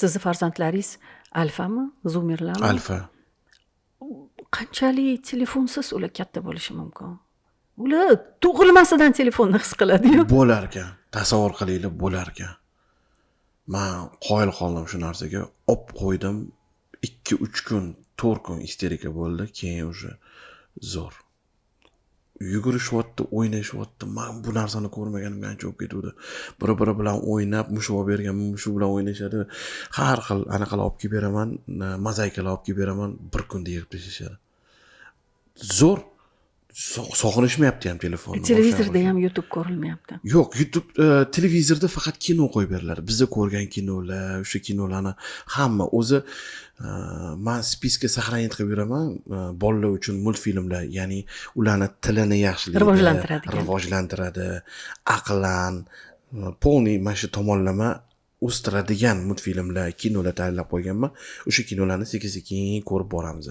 sizni farzandlaringiz alfami, zoomerlarmi? Alfa. Qanchalik telefonsiz ular katta bo'lishi mumkin? Ular tug'ilmasidan telefonni his qiladi-yu. Bo'lar ekan. Tasavvur qilinglar, bo'lar ekan. Men qoyil qoldim shu narsaga. Olib qo'ydim. 2-3 kun, 4 kun isterika bo'ldi. Keyin o'sha zo'r. Yugurishyapti, o'ynashyapti. Men bu narsani ko'rmaganimga ancha bo'lib ketdi. Bir-biri bilan o'ynab, mushuk olib bergan, mushuk bilan o'ynashadi. Har xil anaqalar olib kelib beraman, mozaikalar olib kelib beraman, bir kunda yig'ib tashlashadi. Zo'r. Sog'inishmayapti ham telefonni. Televizorda ham YouTube ko'rilmayapti. Yo'q, YouTube televizorda faqat kino qo'yib beriladi. Bizda ko'rgan kinolar, o'sha kinolarni hamma o'zi men spiska saqlanib qilib yuraman. Bolalar uchun multfilmlar, ya'ni ularni tilini yaxshilaydi, rivojlantiradi, aqlan, polniy mana shu tomonlama o'stiradigan multfilmlar, kinolar tayyorlab qo'yganman. O'sha kinolarni sekin-sekin ko'rib boramiz.